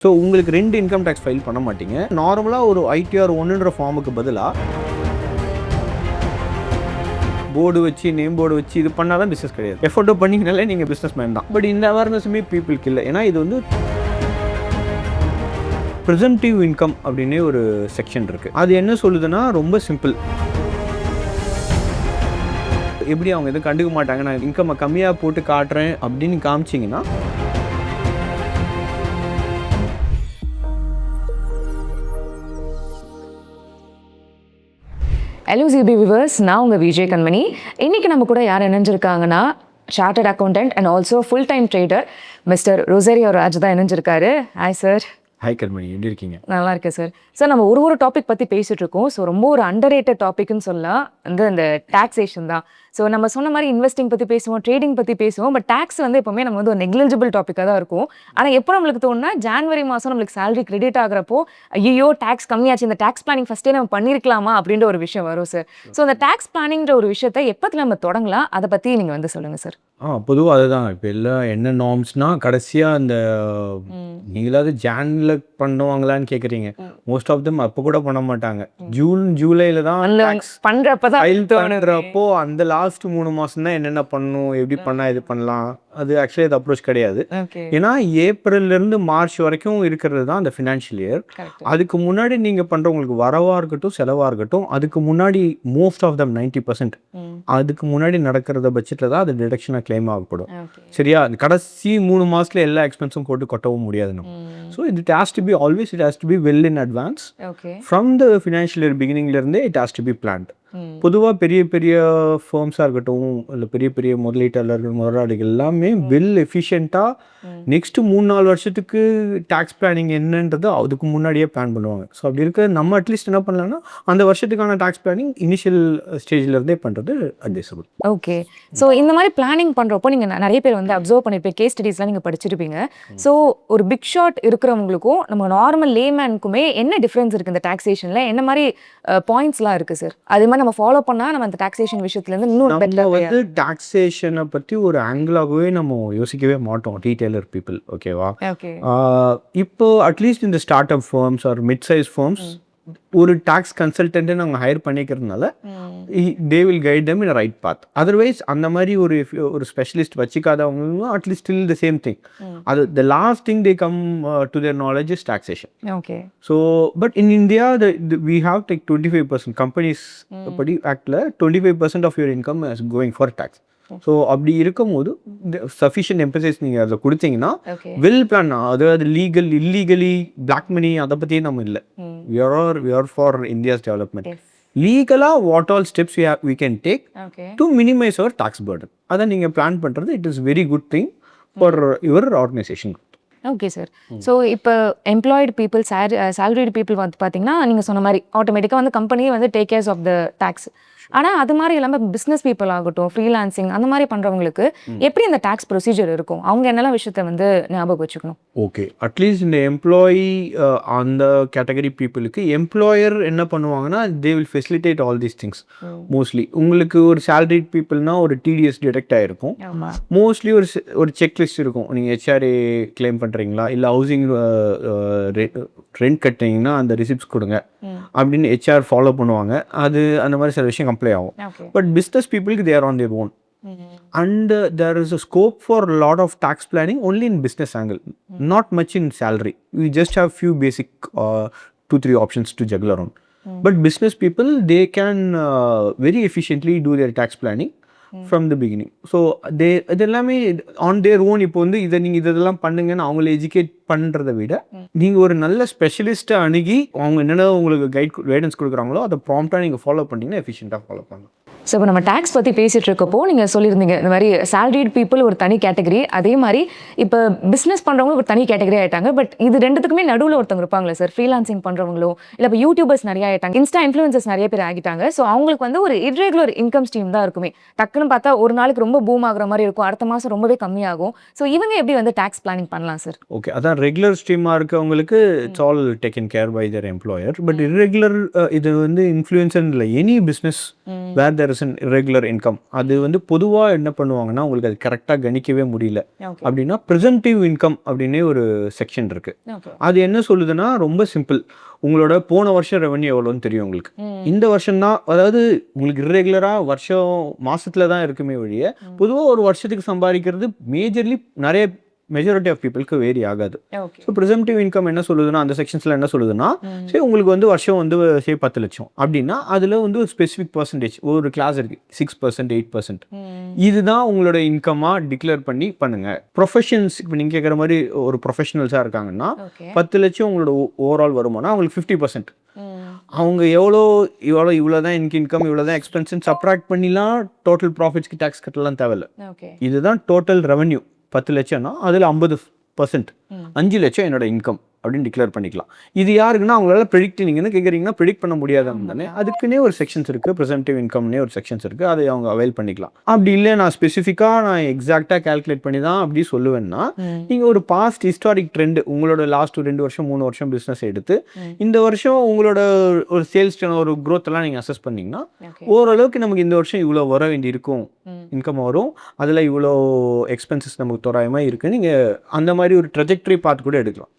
So உங்களுக்கு 2 income tax file பண்ண மாட்டீங்க. நார்மலாக ஒரு ITR-1ன்ற ஃபார்முக்கு பதிலாக போர்டு வச்சு நேம் போர்டு வச்சு இது பண்ணால் தான் பிஸ்னஸ் கிடையாது. எஃபோர்ட்டோ பண்ணிங்கனாலே நீங்கள் பிஸ்னஸ் மேன் தான். பட் இந்த அவேர்னஸுமே பீப்புளுக்கு இல்லை. ஏன்னா இது வந்து ப்ரிசம்டிவ் இன்கம் அப்படின்னே ஒரு செக்ஷன் இருக்குது. அது என்ன சொல்லுதுன்னா ரொம்ப சிம்பிள். எப்படி அவங்க எதுவும் கண்டுக்க மாட்டாங்க, நான் இன்கம்மை கம்மியாக போட்டு காட்டுறேன் அப்படின்னு காமிச்சிங்கன்னா Hello Zebu viewers, நான் உங்கள் விஜய் கண்மணி. இன்றைக்கி நம்ம கூட யார் இணைஞ்சிருக்காங்கன்னா chartered accountant and also full time trader mister Rosario Raj தான் இணைஞ்சிருக்காரு. Hi sir. ஹாய் கண்மணி, எப்படி இருக்கீங்க? நல்லா இருக்கேன் சார். சார் நம்ம ஒரு டாபிக் பற்றி பேசிகிட்டு இருக்கோம். ஸோ ரொம்ப ஒரு அண்டர்ரேட்டட் டாபிக்னு சொல்லலாம், வந்து இந்த டாக்ஸேஷன் தான். ஸோ நம்ம சொன்ன மாதிரி இன்வெஸ்டிங் பற்றி பேசுவோம், ட்ரேடிங் பற்றி பேசுவோம். பட் டேக்ஸ் வந்து எப்போவுமே நம்ம வந்து ஒரு நெக்லிஜிபிள் டாப்பிக்காக தான் இருக்கும். ஆனால் எப்போ நம்மளுக்கு தோணுனா ஜான்வரி மாதம் நம்மளுக்கு சேலரி கிரெடிட் ஆகிறப்போ ஐயோ டேக்ஸ் கம்மியாச்சு, இந்த டேக்ஸ் பிளானிங் ஃபஸ்ட்டே நம்ம பண்ணியிருக்கலாமா அப்படின்ற ஒரு விஷயம் வரும் சார். ஸோ அந்த டேக்ஸ் பிளானிங்கிற ஒரு விஷயத்தை எப்போத்துல நம்ம தொடங்கலாம், அதை பற்றி நீங்கள் வந்து சொல்லுங்கள் சார். பொதுவாக அதுதான். இப்போ எல்லாம் என்ன நார்ம்ஸ்னால் கடைசியாக அந்த நீங்களாவது ஜானில் பண்ணுவாங்களான்னு கேட்குறீங்க. மோஸ்ட் ஆஃப் தம் அப்போ கூட பண்ண மாட்டாங்க. ஜூலையில் தான் பண்ணுறப்போ அந்த லாஸ்ட் 3 மாதம் தான் என்னென்ன பண்ணணும், எப்படி பண்ணால் இது பண்ணலாம். அது ஆக்சுவலி அது அப்ரோச் கிடையாது. ஏன்னா ஏப்ரல்லேருந்து மார்ச் வரைக்கும் இருக்கிறது தான் அந்த ஃபினான்ஷியல் இயர். அதுக்கு முன்னாடி நீங்கள் பண்ணுற உங்களுக்கு வரவாக இருக்கட்டும் செலவாக இருக்கட்டும், அதுக்கு முன்னாடி மோஸ்ட் ஆஃப் தம் 90% அதுக்கு முன்னாடி நடக்கிறத பட்சத்தில் தான் அது டிடக்ஷனாக கிளைம் ஆகப்படும். சரியா? கடைசி 3 மாதத்தில் எல்லா எக்ஸ்பென்ஸும் போட்டு கொட்டவும் முடியாது நம்ம. So it has to be always it has to be well in advance. From the financial year பிகினிங்லேருந்தே it has to be planned. பொதுவாக பெரிய பெரிய ஃபர்ம்ஸாக இருக்கட்டும், இல்லை பெரிய பெரிய முதலீட்டாளர்கள் முதலாளிகள் எல்லாமே வெல் எஃபிஷியண்ட்டாக நெக்ஸ்ட்டு 3-4 வருஷத்துக்கு டேக்ஸ் பிளானிங் என்னன்றது அதுக்கு முன்னாடியே பிளான் பண்ணுவாங்க. ஸோ அப்படி இருக்க நம்ம அட்லீஸ்ட் என்ன பண்ணலாம்னா அந்த வருஷத்துக்கான டேக்ஸ் பிளானிங் இனிஷியல் ஸ்டேஜ்லேருந்தே பண்ணுறது அட்வைசபிள். ஓகே. ஸோ இந்த மாதிரி பிளானிங் பண்ணுறப்போ நீங்கள் நிறைய பேர் வந்து அப்சர்வ் பண்ணியிருப்பீங்க, கேஸ் ஸ்டடீஸ்லாம் நீங்கள் படிச்சிருப்பீங்க. ஸோ ஒரு பிக் ஷாட் இருக்கிறவங்களுக்கும் நம்ம நார்மல் லேமேனுக்குமே என்ன டிஃப்ரென்ஸ் இருக்குது இந்த டாக்ஸேஷனில், என்ன மாதிரி பாயிண்ட்ஸ்லாம் இருக்குது சார்? அது மாதிரி நம்ம ஃபாலோ பண்ணால் நம்ம அந்த டாக்ஸேஷன் விஷயத்துலேருந்து இன்னும் பெட்டராக வந்து டாக்ஸேஷனை பற்றி ஒரு ஆங்கிளாகவே நம்ம யோசிக்கவே மாட்டோம் டீட்டெயிலர் பீப்புள். ஓகேவா? இப்போ அட்லீஸ்ட் இந்த startup firms or mid size firms ஒரு டாக்ஸ் கன்சல்டன்ட்டை நாங்கள் ஹையர் பண்ணிக்கிறதுனால they will guide them in right path. Otherwise அந்த மாதிரி ஒரு ஸ்பெஷலிஸ்ட் வச்சுக்காதவங்களும் at least still the same thing. அது the last thing they come to their knowledge is taxation. Okay. So but in India we have take 25% companies படி ஆக்டில் 25% of your income is going for tax. So அப்படி இருக்கும்போது sufficient emphasise நீங்கள் அதை கொடுத்தீங்கன்னா well plan, அதாவது legal illegally black money அதை பற்றியே நம்ம இல்லை. we are for India's development. லீகலாக what all steps we can take to minimize our tax burden. அதை நீங்கள் பிளான் பண்ணுறது it is very good thing for your organisation. Okay sir. So இப்போ employed people salaried people வந்து பார்த்தீங்கன்னா நீங்கள் சொன்ன மாதிரி ஆட்டோமேட்டிக்காக வந்து கம்பெனியே வந்து take cares of the tax. ஆனால் அது மாதிரி இல்லாமல் பிஸ்னஸ் பீப்புள் ஆகட்டும், ஃப்ரீலான்சிங் அந்த மாதிரி பண்ணுறவங்களுக்கு எப்படி இந்த டேக்ஸ் ப்ரொசீஜர் இருக்கும், அவங்க என்னெல்லாம் விஷயத்தை வந்து ஞாபகம் வச்சுக்கணும்? ஓகே, அட்லீஸ்ட் இந்த எம்ப்ளாயி அந்த கேட்டகரி பீப்புளுக்கு எம்ப்ளாயர் என்ன பண்ணுவாங்கன்னா they will facilitate all these things. Mostly உங்களுக்கு ஒரு சேலரிட் பீப்புள்னா ஒரு டிடிஎஸ் டிடெக்ட் ஆகிருக்கும். மோஸ்ட்லி ஒரு செக்லிஸ்ட் இருக்கும். நீங்கள் ஹெச்ஆர்ஏ கிளைம் பண்ணுறீங்களா, இல்லை ஹவுசிங் ரெண்ட் கட்டுறீங்கன்னா அந்த ரிசிப்ட்ஸ் கொடுங்க அப்படின்னு ஹெச்ஆர் ஃபாலோ பண்ணுவாங்க. அது அந்த மாதிரி சில விஷயம் கம்ப்ளை ஆகும். பட் பிஸ்னஸ் பீப்புளுக்கு they are on their own. And there is a scope for a lot of tax planning only in business angle, not much in salary. We just have few basic 2-3 options to juggle around. But business people, they can very efficiently do their tax planning from the beginning. So இதெல்லாமே on their own. இப்போ வந்து இதை நீங்கள் இதெல்லாம் பண்ணுங்கன்னு அவங்கள educate பண்ணுறதை விட நீங்கள் ஒரு நல்ல ஸ்பெஷலிஸ்ட்டை அணுகி அவங்க என்னென்ன உங்களுக்கு கைடன்ஸ் கொடுக்குறாங்களோ அதை ப்ராம்ப்டாக நீங்கள் ஃபாலோ பண்ணிங்கன்னா எஃபிஷியண்ட்டாக ஃபாலோ பண்ணலாம். ஸோ இப்போ நம்ம டேக்ஸ் பற்றி பேசிகிட்டு இருக்கப்போ நீங்கள் சொல்லியிருந்தீங்க இந்த மாதிரி சேலரிட் பீப்புள் ஒரு தனி கேட்டகரி, அதே மாதிரி இப்போ பிஸ்னஸ் பண்ணுறவங்க ஒரு தனி கேட்டகரி ஆகிட்டாங்க. பட் இது ரெண்டுத்துக்குமே நடுவில் ஒருத்தவங்க இருப்பாங்களே சார், ஃப்ரீலான்சிங் பண்ணுறவங்களோ இல்லை இப்போ யூடியூபர்ஸ் நிறைய ஆகிட்டாங்க, இன்ஸ்டா இன்ஃப்ளூயன்சர்ஸ் நிறைய பேர் ஆகிட்டாங்க. ஸோ அவங்களுக்கு வந்து ஒரு இர்ரெகுலர் இன்கம் ஸ்ட்ரீம் தான் இருக்குமே. டக்குன்னு பார்த்தா ஒரு நாளைக்கு ரொம்ப பூம் ஆகிற மாதிரி இருக்கும், அடுத்த மாதம் ரொம்பவே கம்மியாகும். ஸோ இவங்க எப்படி வந்து டேக்ஸ் பிளானிங் பண்ணலாம் சார்? ஓகே, அதான் ரெகுலர் ஸ்ட்ரீமாக இருக்கவங்களுக்கு it's all taken care by the employer. But irregular இது வந்து இன்ஃப்ளூயன்சர் இல்லை, any business where there there is an irregular income, அது வந்து பொதுவாக என்ன பண்ணுவாங்கன்னா உங்களுக்கு அது கரெக்டாக கணிக்கவே முடியல அப்படின்னா ப்ரிசம்டிவ் இன்கம் அப்படின்னே ஒரு செக்ஷன் இருக்கு. அது என்ன சொல்லுதுன்னா ரொம்ப சிம்பிள். உங்களோட போன வருஷம் ரெவன்யூ எவ்வளோன்னு தெரியும் உங்களுக்கு. இந்த வருஷம் தான், அதாவது உங்களுக்கு இர்ரெகுலராக வருஷம் மாசத்துல தான் இருக்குமே ஒழிய பொதுவாக ஒரு வருஷத்துக்கு சம்பாதிக்கிறது மேஜர்லி நிறைய மெஜாரிட்டி ஆஃப் பீப்புளுக்கு வேரி ஆகாது. ஸோ ப்ரிசம்டிவ் இன்கம் என்ன சொல்லுதுன்னா அந்த செக்ஷன்ஸில் என்ன சொல்லுதுன்னா, சரி உங்களுக்கு வந்து வருஷம் வந்து சே 10 லட்சம் அப்படின்னா அதில் வந்து ஒரு ஸ்பெசிஃபிக் பர்சன்டேஜ் ஒரு கிளாஸ் இருக்குது 6%, 8%. இதுதான் உங்களோட இன்கமாக டிக்ளேர் பண்ணி பண்ணுங்க. ப்ரொஃபஷன்ஸ் இப்போ நீங்கள் கேட்குற மாதிரி ஒரு ப்ரொஃபஷனல்ஸாக இருக்காங்கன்னா 10 லட்சம் உங்களோட ஓவரால் வருமானம் அவங்களுக்கு 50%. அவங்க இவ்வளோ தான் எனக்கு இன்கம், இவ்வளோ தான் எக்ஸ்பென்ஸ் சப்ராக்ட் பண்ணிலாம் டோட்டல் ப்ராஃபிட்ஸ்க்கு டேக்ஸ் கட்டலாம் தேவையில்ல. இதுதான் டோட்டல் ரெவன்யூ. 10 லட்சம்னா அதில் 50%, 5 லட்சம் என்னோட இன்கம் அப்படின்னு டிக்ளேர் பண்ணிக்கலாம். இது யாருக்குன்னா அவங்களால ப்ரெடிக்ட், நீங்கள் என்ன கேட்குறீங்கன்னா ப்ரெடிக்ட் பண்ண முடியாதுன்னு தானே, அதுக்குன்னே ஒரு செக்ஷன்ஸ் இருக்குது. ப்ரிசம்டிவ் இன்கம்னே ஒரு செக்ஷன்ஸ் இருக்குது, அதை அவங்க அவைல் பண்ணிக்கலாம். அப்படி இல்லை நான் ஸ்பெசிஃபிக்காக நான் எக்ஸாக்டாக கால்குலேட் பண்ணி தான் அப்படி சொல்லுவேன்னா, நீங்கள் ஒரு பாஸ்ட் ஹிஸ்டாரிக் ட்ரெண்ட் உங்களோட லாஸ்ட் 2 வருஷம் 3 வருஷம் பிஸ்னஸ் எடுத்து இந்த வருஷம் உங்களோட ஒரு சேல்ஸ் ஒரு க்ரோத் எல்லாம் நீங்கள் அசஸ் பண்ணிங்கன்னா ஓரளவுக்கு நமக்கு இந்த வருஷம் இவ்வளோ வர வேண்டி இருக்கும், இன்கம் வரும், அதில் இவ்வளோ எக்ஸ்பென்சஸ் நமக்கு தோராயமாக இருக்குது. நீங்கள் அந்த மாதிரி ஒரு ட்ரெஜெக்டரி பார்த்து கூட எடுக்கலாம்.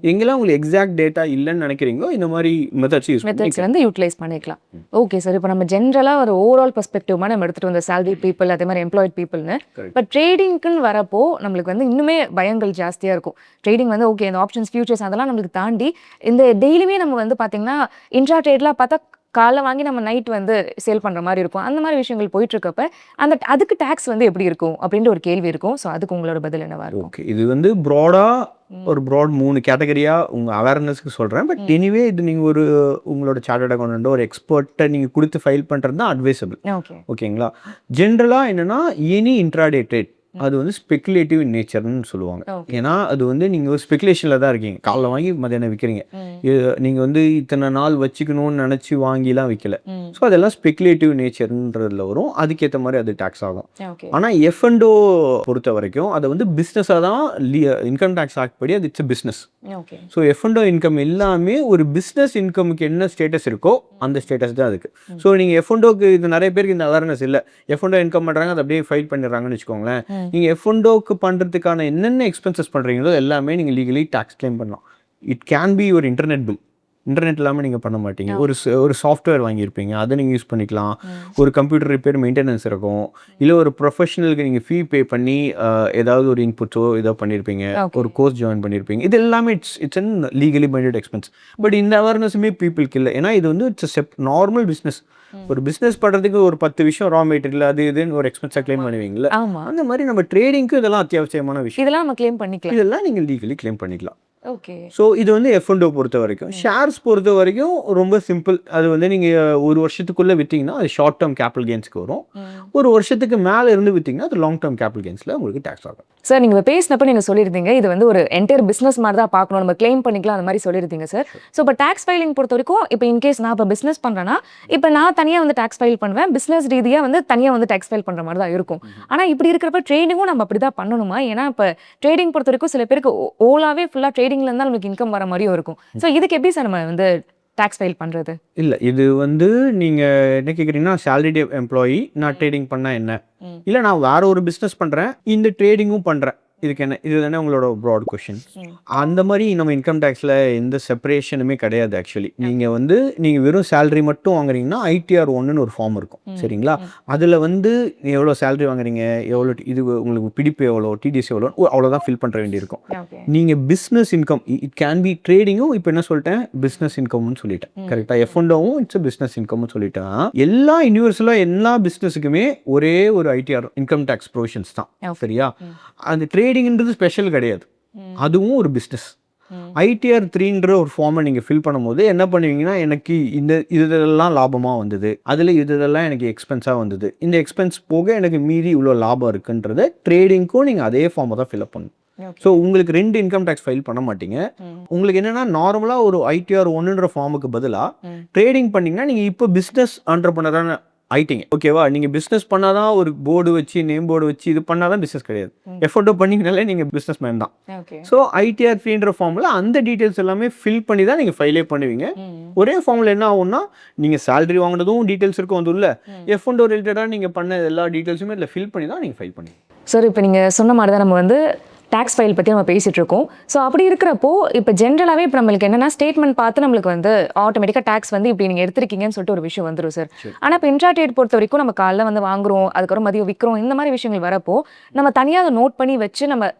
எங்கெல்லாம் உங்களுக்கு எக்ஸாக்ட் டேட்டா இல்லைன்னு நினைக்கிறீங்களோ இந்த மாதிரி மெத்தட்ஸ் வந்து யூட்டிலைஸ் பண்ணிக்கலாம். ஓகே சார், இப்போ நம்ம ஜென்ரலாக ஒரு ஓவரால் பெர்ஸ்பெக்டிவ் நம்ம எடுத்துகிட்டு வந்த சேலரி பீப்புள் அதே மாதிரி எம்ப்ளாய்ட் பீப்புள்னு, பட் ட்ரேடிங்க்குன்னு வரப்போ நம்மளுக்கு வந்து இன்னுமே பயங்கள் ஜாஸ்தியாக இருக்கும். ட்ரேடிங் வந்து ஓகே இந்த ஆப்ஷன்ஸ் ஃபியூச்சர்ஸ் அதெல்லாம் நம்மளுக்கு தாண்டி இந்த டெய்லியுமே நம்ம வந்து பார்த்தீங்கன்னா இன்ட்ரா ட்ரேட்லாம் பார்த்தா காலை வாங்கி நம்ம நைட் வந்து சேல் பண்ணுற மாதிரி இருக்கும். அந்த மாதிரி விஷயங்கள் போயிட்டு இருக்கப்ப அதுக்கு டேக்ஸ் வந்து எப்படி இருக்கும் அப்படின்ற ஒரு கேள்வி இருக்கும். ஸோ அதுக்கு உங்களோட பதில் என்னவா இருக்கும்? ஓகே, இது வந்து ஒரு ப்ராட் 3 கேட்டகரியாக உங்கள் அவேர்னஸ்க்கு சொல்கிறேன். பட் எனிவே இது நீங்கள் உங்களோட சார்ட்டர்ட் அக்கௌண்டன்ட்டோ ஒரு எக்ஸ்பர்ட்டை நீங்கள் கொடுத்து ஃபைல் பண்ணுறது தான் அட்வைசபிள். ஓகேங்களா? ஜென்ரலாக என்னென்னா எனி இன்ட்ராடே ட்ரேட் அது வந்து ஸ்பெகுலேட்டிவ் இன் நேச்சர்னு சொல்லுவாங்க. ஏன்னா அது வந்து நீங்கள் ஒரு ஸ்பெகுலேஷனில் தான் இருக்கீங்க. காலைல வாங்கி மதியானம் விற்கிறீங்க. நீங்கள் வந்து இத்தனை நாள் வச்சுக்கணும்னு நினச்சி வாங்கிலாம் விற்கல. ஸோ அதெல்லாம் ஸ்பெகுலேட்டிவ் நேச்சர்ன்றதுல வரும். அதுக்கேற்ற மாதிரி அது டேக்ஸ் ஆகும். ஆனால் F&O பொறுத்த வரைக்கும் அதை வந்து பிஸ்னஸாக தான் இன்கம் டேக்ஸ் ஆக்ட் படி அது it's business. So F&O income எல்லாமே ஒரு பிஸ்னஸ் இன்கமுக்கு என்ன ஸ்டேட்டஸ் இருக்கோ அந்த ஸ்டேட்டஸ் தான் அதுக்கு. ஸோ நீங்கள் F&Oக்கு இது நிறைய பேருக்கு இந்த அவேர்னஸ் இல்லை. F&O இன்கம் பண்ணுறாங்க, அதை அப்படியே ஃபைல் பண்ணிடுறாங்கன்னு வச்சுக்கோங்களேன். நீங்கள் F&Oக்கு பண்ணுறதுக்கான என்னென்ன எக்ஸ்பென்சஸ் பண்ணுறீங்களோ எல்லாமே நீங்கள் லீகலி டேக்ஸ் கிளைம் பண்ணலாம். இட் கேன் பி ஒரு இன்டர்நெட் பில். இன்டர்நெட் இல்லாமல் நீங்கள் பண்ண மாட்டீங்க. ஒரு சாஃப்ட்வேர் வாங்கியிருப்பீங்க, அதை நீங்கள் யூஸ் பண்ணிக்கலாம். ஒரு கம்ப்யூட்டர் ரிப்பேர் மெயின்டெனன்ஸ் இருக்கும். இல்லை ஒரு ப்ரொஃபஷனலுக்கு நீங்கள் ஃபீ பே பண்ணி ஏதாவது ஒரு இன்புட்ஸோ ஏதோ பண்ணியிருப்பீங்க, ஒரு கோர்ஸ் ஜாயின் பண்ணியிருப்பீங்க. இது எல்லாமே it's an legally binded expense. But இந்த அவேர்னஸுமே பீப்புளுக்கு இல்லை. ஏன்னா இது வந்து இட்ஸ் நார்மல் பிஸ்னஸ். ஒரு பிஸ்னஸ் பண்ணுறதுக்கு ஒரு 10 விஷயம் ரா மெட்டீரியல் அது இதுன்னு ஒரு எக்ஸ்பென்ஸாக கிளைம் பண்ணுவீங்களா? அந்த மாதிரி நம்ம ட்ரேடிங்க்கு இதெல்லாம் அத்தியாவசியமான விஷயம். இதெல்லாம் நம்ம கிளைம் பண்ணிக்கலாம். இதெல்லாம் நீங்கள் லீகலி கிளைம் பண்ணிக்கலாம். ஓகே. ஸோ இது வந்து F&O பொறுத்த வரைக்கும். ஷேர்ஸ் பொறுத்த வரைக்கும் ரொம்ப சிம்பிள். அது வந்து நீங்கள் ஒரு வருஷத்துக்குள்ளே விற்றீங்கன்னா அது ஷார்ட் டேர்ம் கேபிட்டல் கெயின்ஸ்க்கு வரும். ஒரு வருஷத்துக்கு மேலே இருந்து விற்றீங்கன்னா அது லாங் டேர்ம் கேபிட்டல் கெயின்ஸில் உங்களுக்கு டேக்ஸ் ஆகும். சார் நீங்கள் பேசினப்போ நீங்கள் சொல்லியிருந்தீங்க இது வந்து ஒரு என்டையர் பிஸ்னஸ் மாதிரி தான் பார்க்கணும், நம்ம கிளைம் பண்ணிக்கலாம் அந்த மாதிரி சொல்லியிருந்தீங்க சார். ஸோ இப்போ டேக்ஸ் ஃபைலிங் பொறுத்த வரைக்கும் இப்போ இன்கேஸ் நான் இப்போ பிஸ்னஸ் பண்ணுறேன்னா இப்போ நான் தனியாக வந்து டேக்ஸ் ஃபைல் பண்ணுவேன், பிஸ்னஸ் ரீதியாக வந்து தனியாக வந்து டேக்ஸ் ஃபைல் பண்ணுற மாதிரி தான் இருக்கும். ஆனால் இப்படி இருக்கிறப்ப ட்ரேடிங்கும் நம்ம அப்படி தான் பண்ணணுமா? ஏன்னா இப்போ ட்ரேடிங் பொறுத்த வரைக்கும் சில பேருக்கு ஓலாவே ஃபுல்லாக ட்ரேடிங்ல இருந்தால் நம்மளுக்கு இன்கம் வர மாதிரியும் இருக்கும். ஸோ இதுக்கு எப்படி சார் நம்ம வந்து டேக்ஸ் ஃபைல் பண்ணுறது? இல்லை, இது வந்து நீங்கள் என்ன கேட்குறீங்கன்னா சேலரி எம்ப்ளாயி நான் ட்ரேடிங் பண்ணால் என்ன, இல்லை நான் வேற ஒரு பிஸ்னஸ் பண்ணுறேன் இந்த ட்ரேடிங்கும் பண்ணுறேன், இதுக்கு என்ன? இது தானே உங்களோட ப்ராட் கொஷின். அந்த மாதிரி நம்ம இன்கம் டேக்ஸில் எந்த செப்பரேஷனுமே கிடையாது. ஆக்சுவலி நீங்கள் வெறும் சேலரி மட்டும் வாங்குறீங்கன்னா ITR-1ன்னு ஒரு ஃபார்ம் இருக்கும், சரிங்களா? அதில் வந்து எவ்வளோ சேலரி வாங்குறீங்க, எவ்வளோ இது உங்களுக்கு பிடிப்பு எவ்வளோ, TDS எவ்வளோ, அவ்வளோதான் ஃபில் பண்ணுற வேண்டியிருக்கும். நீங்கள் business income it can be ட்ரேடிங்கும் இப்போ என்ன சொல்லிட்டேன் பிஸ்னஸ் இன்கம்னு சொல்லிட்டேன், கரெக்டாக? F&Oவும் இட்ஸ் பிஸ்னஸ் இன்கம்னு சொல்லிட்டேன். எல்லா யூனிவர்சலாக எல்லா பிஸ்னஸுக்குமே ஒரே ஒரு ITR இன்கம் டேக்ஸ் ப்ரொவிஷன்ஸ் தான், சரியா? அந்த ட்ரேடிங்ன்றது ஸ்பெஷல் கிடையாது, அதுவும் ஒரு பிஸ்னஸ். ITR-3ன்ற ஒரு ஃபார்மை நீங்கள் ஃபில் பண்ணும்போது என்ன பண்ணுவீங்கன்னா எனக்கு இதெல்லாம் லாபமாக வந்தது, அதில் இதெல்லாம் எனக்கு எக்ஸ்பென்ஸாக வந்தது, இந்த எக்ஸ்பென்ஸ் போக எனக்கு மீறி இவ்வளோ லாபம் இருக்குன்றத ட்ரேடிங்க்கும் நீங்கள் அதே ஃபார்மை தான் ஃபில்அப் பண்ணணும். ஸோ உங்களுக்கு 2 இன்கம் டேக்ஸ் ஃபைல் பண்ண மாட்டீங்க. உங்களுக்கு என்னென்னா நார்மலாக ஒரு ITR-1ன்ற ஃபார்முக்கு பதிலாக ட்ரேடிங் பண்ணிங்கன்னா நீங்கள் இப்போ பிஸ்னஸ் ஆண்டர்ப்ரனரான ஆயிட்டீங்க. ஓகேவா? நீங்கள் பிஸ்னஸ் பண்ணால் தான் ஒரு போர்டு வச்சு நேம் போர்டு வச்சு இது பண்ணால் தான் பிஸ்னஸ் கிடையாது. எஃபோர்ட்டோ பண்ணிங்கனாலே நீங்கள் பிஸ்னஸ் மேன் தான். ஸோ ITR-3ன்ற ஃபார்மில் அந்த டீட்டெயில்ஸ் எல்லாமே ஃபில் பண்ணி தான் நீங்கள் ஃபைலே பண்ணுவீங்க. ஒரே ஃபார்மில் என்ன ஆகும்னா நீங்கள் சேலரி வாங்கினதும் டீட்டெயில்ஸ் இருக்கும் வந்து இல்லை எஃபோர்ட்டோ ரிலேட்டடாக நீங்கள் பண்ண எல்லா டீட்டெயில்ஸுமே இதில் ஃபில் பண்ணி தான் நீங்கள் ஃபைல் பண்ணுவீங்க. சார் இப்போ நீங்கள் சொன்ன மாதிரி தான் நம்ம வந்து டேக்ஸ் ஃபைல் பற்றி நம்ம பேசிகிட்டு இருக்கோம். ஸோ அப்படி இருக்கிறப்போ இப்போ ஜென்ரலாகவே இப்போ நம்மளுக்கு என்னென்னா ஸ்டேட்மெண்ட் பார்த்து நம்மளுக்கு வந்து ஆட்டோமேட்டிக்காக டேக்ஸ் வந்து இப்படி நீங்கள் எடுத்திருக்கீங்கன்னு சொல்லிட்டு ஒரு விஷயம் வந்துடும் சார். ஆனால் இப்போ இன்ட்ராடேட் பொறுத்த வரைக்கும் நம்ம காலைல வந்து வாங்குறோம், அதுக்கப்புறம் மதியம் விற்கிறோம், இந்த மாதிரி விஷயங்கள் வரப்போ நம்ம தனியாக அதை நோட் பண்ணி வச்சு நம்ம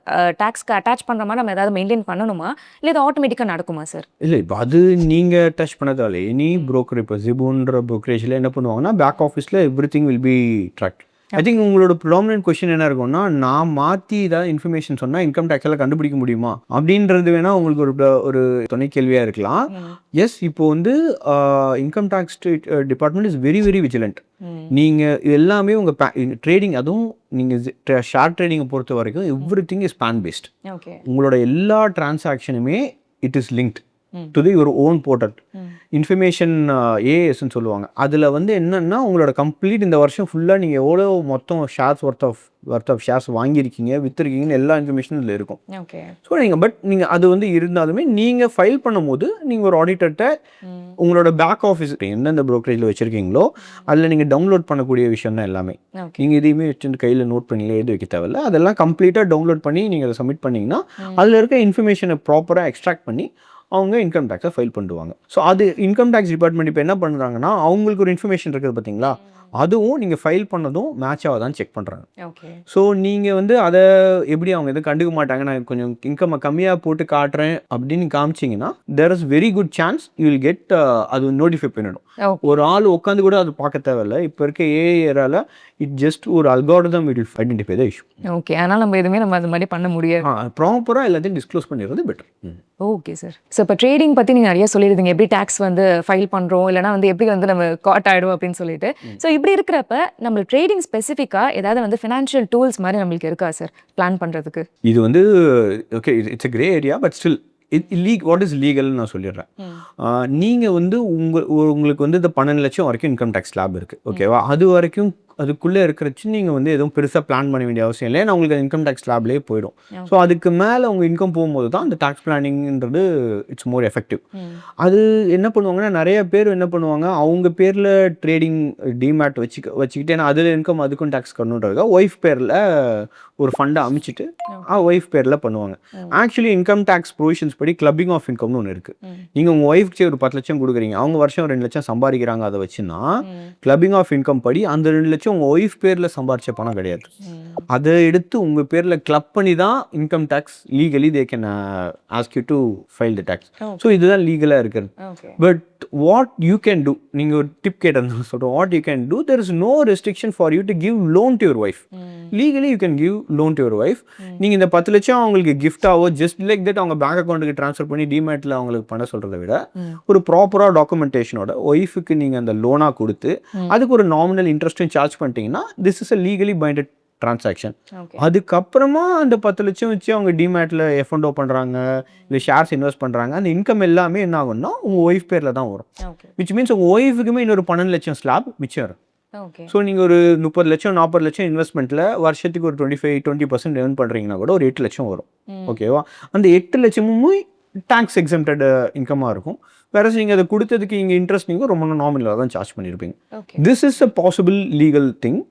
டேக்ஸ்க்கு அட்டாச் பண்ணுற மாதிரி நம்ம ஏதாவது மெயின்டைன் பண்ணணுமா, இல்லை இது ஆட்டோமேட்டிக்காக நடக்குமா சார்? இல்லை, இப்போ அது நீங்கள் டச் பண்ணதால எனி ப்ரோக்கர் இப்போ ஜிபுன்ற ப்ரோக்கரேஜில் என்ன பண்ணுவாங்கன்னா பேக் ஆஃபீஸில் everything will be tracked. I think உங்களோட ப்ராமினன்ட் கொஸ்டின் என்ன இருக்கும்னா, நான் மாற்றி ஏதாவது இன்ஃபர்மேஷன் சொன்னால் இன்கம் டேக்ஸ் எல்லாம் கண்டுபிடிக்க முடியுமா அப்படின்றது வேணால் உங்களுக்கு ஒரு துணை கேள்வியாக இருக்கலாம். எஸ், இப்போ வந்து income tax department is very very vigilant. நீங்கள் எல்லாமே உங்கள் ட்ரேடிங், அதுவும் நீங்கள் ஷார்ட் ட்ரேடிங்கை பொறுத்த வரைக்கும் everything is PAN based. உங்களோட எல்லா டிரான்சாக்ஷனுமே it is linked to the your own portal. Information ஏஎஸ்ன்னு சொல்லுவாங்க. அதில் வந்து என்னென்னா உங்களோட கம்ப்ளீட் இந்த வருஷம் ஃபுல்லாக நீங்கள் எவ்வளோ மொத்தம் ஷேர்ஸ் ஒர்த் ஆஃப் ஷேர்ஸ் வாங்கியிருக்கீங்க, விற்றுருக்கீங்கன்னு எல்லா இன்ஃபர்மேஷனும் இதில் இருக்கும். ஸோ நீங்கள் அது வந்து இருந்தாலுமே நீங்கள் ஃபைல் பண்ணும்போது நீங்கள் ஒரு ஆடிட்டர்கிட்ட உங்களோட பேக் ஆஃபீஸ் எந்தெந்த ப்ரோக்கரேஜில் வச்சுருக்கீங்களோ அதில் நீங்கள் டவுன்லோட் பண்ணக்கூடிய விஷயம் தான் எல்லாமே. நீங்கள் எதையுமே வச்சுட்டு கையில் நோட் பண்ணி எழுதி வைக்க தேவையில்ல. அதெல்லாம் கம்ப்ளீட்டாக டவுன்லோட் பண்ணி நீங்கள் அதை சப்மிட் பண்ணிங்கன்னா அதில் இருக்க இன்ஃபர்மேஷனை ப்ராப்பராக எக்ஸ்ட்ராக்ட் பண்ணி அவங்க இன்கம் டேக்ஸை ஃபைல் பண்ணுவாங்க. ஸோ அது இன்கம் டேக்ஸ் டிபார்ட்மெண்ட் இப்போ என்ன பண்ணுறாங்கன்னா, அவங்களுக்கு ஒரு இன்ஃபர்மேஷன் இருக்குது பார்த்தீங்களா, அதுவும் நீங்கள் ஃபைல் பண்ணதும் மேட்ச் ஆகாதான் செக் பண்ணுறாங்க. ஸோ நீங்கள் வந்து அதை எப்படி அவங்க எதுவும் கண்டுக்க மாட்டாங்க, நான் கொஞ்சம் இன்கம் கம்மியாக போட்டு காட்டுறேன் அப்படின்னு காமிச்சிங்கன்னா there is very good chance you will get அது நோட்டிஃபை பண்ணிடும். ஒரு ஆள் உட்காந்து கூட அது பார்க்க தேவையில்லை. இப்போ இருக்க ஏஐரால இட் ஜஸ்ட் ஒரு algorithm will identify the issue. Okay, அதனால் நம்ம எதுவுமே நம்ம அது மாதிரி பண்ண முடியாது. ப்ராப்பராக எல்லாத்தையும் டிஸ்க்ளோஸ் பண்ணிடுறது பெட்டர். Okay sir. ஸோ இப்போ ட்ரேடிங் பற்றி நீங்கள் நிறைய சொல்லியிருந்தீங்க, எப்படி டேக்ஸ் வந்து ஃபைல் பண்ணுறோம், இல்லைனா வந்து எப்படி வந்து நம்ம காட் ஆகிடும் அப்படின்னு சொல்லிட்டு. ஸோ இப்படி இருக்கிறப்ப நம்ம ட்ரேடிங் ஸ்பெசிஃபிக்காக ஏதாவது வந்து ஃபினான்ஷியல் டூல்ஸ் மாதிரி நம்மளுக்கு இருக்கா சார் பிளான் பண்ணுறதுக்கு? இது வந்து okay, it's a grey area, but still what is லீகல்னு நான் சொல்லிடுறேன். நீங்கள் வந்து உங்களுக்கு வந்து இந்த 12 லட்சம் வரைக்கும் இன்கம் டேக்ஸ் ஸ்லாப் இருக்குது, ஓகேவா? அது வரைக்கும் அதுக்குள்ளே இருக்கிறச்சு நீங்கள் வந்து எதுவும் பெருசாக பிளான் பண்ண வேண்டிய அவசியம் இல்லை. ஏன்னா உங்களுக்கு இன்கம் டேக்ஸ் ஸ்லாப்லேயே போயிடும். ஸோ அதுக்கு மேலே உங்கள் இன்கம் போகும்போது தான் இந்த டேக்ஸ் பிளானிங்ன்றது இட்ஸ் மோர் எஃபெக்டிவ். அது என்ன பண்ணுவாங்கன்னா, நிறைய பேர் என்ன பண்ணுவாங்க, அவங்க பேரில் ட்ரேடிங் டிமேட் வச்சுக்கிட்டு, ஏன்னா அதில் இன்கம் அதுக்கும் டேக்ஸ் கட்டணுன்றதுக்காக ஒய்ஃப் பேரில் ஒரு ஃபண்டை அமைச்சிட்டு ஒய்ஃப் பேரில் பண்ணுவாங்க. ஆக்சுவலி இன்கம் டேக்ஸ் ப்ரொவிஷன்ஸ் படி கிளப்பிங் ஆஃப் இன்கம்னு ஒன்று இருக்குது. நீங்கள் உங்கள் ஒய்ஃப்க்கு ஒரு 10 லட்சம் கொடுக்குறீங்க, அவங்க வருஷம் 2 லட்சம் சம்பாதிக்கிறாங்க, அதை வச்சுன்னா கிளப்பிங் ஆஃப் இன்கம் படி அந்த 2 லட்சம் உங்கள் ஒய்ஃப் பேரில் சம்பாரிச்ச பணம் கிடையாது. அதை எடுத்து உங்கள் பேரில் கிளப் பண்ணி தான் income tax legally they can ask you to file the tax. So இதுதான் லீகலாக இருக்கிறது. But what you can do, நீங்கள் ஒரு டிப் கேட்டது சொல்கிறோம், what you can do, there is no restriction for you to give loan to your wife. Legally you can give loan to your wife. நீங்கள் இந்த 10 லட்சம் அவங்களுக்கு கிஃப்டாவோ ஜஸ்ட் லைக் தட் அவங்க பேங்க் அக்கௌண்ட்டுக்கு ட்ரான்ஸ்ஃபர் பண்ணி டிமேட்டில் அவங்களுக்கு பண்ண சொல்கிறத விட ஒரு ப்ராப்பராக டாக்குமெண்டேஷனோட ஒய்ஃபுக்கு நீங்கள் அந்த லோனாக கொடுத்து அதுக்கு ஒரு நாமினல் இன்ட்ரெஸ்ட்டும் சார்ஜ் பண்ணிட்டீங்கன்னா this is a legally binded transaction. அதுக்கப்புறமா அந்த 10 லட்சம் வச்சு அவங்க டிமேட்டில் எஃப்என்டோ பண்ணுறாங்க, இல்லை ஷேர்ஸ் இன்வெஸ்ட் பண்ணுறாங்க, அந்த இன்கம் எல்லாமே என்ன ஆகும்னா உங்கள் ஒய்ஃப் பேரில் தான் வரும். விச் மீன்ஸ் உங்கள் ஒய்ஃபுக்குமே இன்னொரு 12 லட்சம் ஸ்லாப் மிச்சம் வரும். ஸோ நீங்கள் ஒரு 30 லட்சம் 40 லட்சம் இன்வெஸ்ட்மெண்ட்டில் வருஷத்துக்கு ஒரு 20% ஏர்ன் பண்ணுறீங்கன்னா கூட ஒரு 8 லட்சம் வரும். ஓகேவா? அந்த 8 லட்சமும் டேக்ஸ் எக்ஸம்ப்டட் இன்கமாக இருக்கும். வேற நீங்கள் அதை கொடுத்ததுக்கு இங்கே இன்ட்ரெஸ்ட் நீங்கள் ரொம்ப நாமினலாக தான் சார்ஜ் பண்ணியிருப்பீங்க. This is a possible legal thing.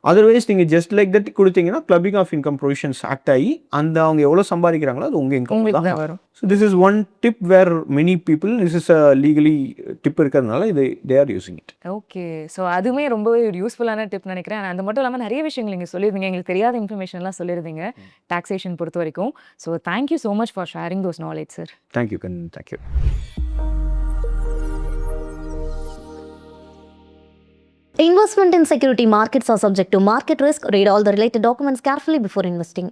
Otherwise நீங்கள் ஜஸ்ட் லைக் தட் கொடுத்தீங்கன்னா clubbing of income provisions act ஆகி அந்த அவங்க எவ்வளோ சம்பாதிக்கிறாங்களோ அது உங்கள் இன்கம் தான் வரும். So this is one tip where many people this is a legally tip இருக்கிறதுனால they are using it. Okay, so அதுவுமே ரொம்பவே ஒரு யூஸ்ஃபுல்லான டிப் நினைக்கிறேன். அது மட்டும் இல்லாமல் நிறைய விஷயங்கள் நீங்கள் சொல்லியிருந்தீங்க, எங்களுக்கு தெரியாத இன்ஃபர்மேஷன்லாம் சொல்லியிருந்தீங்க டாக்ஸேஷன் பொறுத்த வரைக்கும். So thank you so much for sharing those knowledge sir. Thank you Kannan, thank you. Investment in security markets are subject to market risk. Read all the related documents carefully before investing.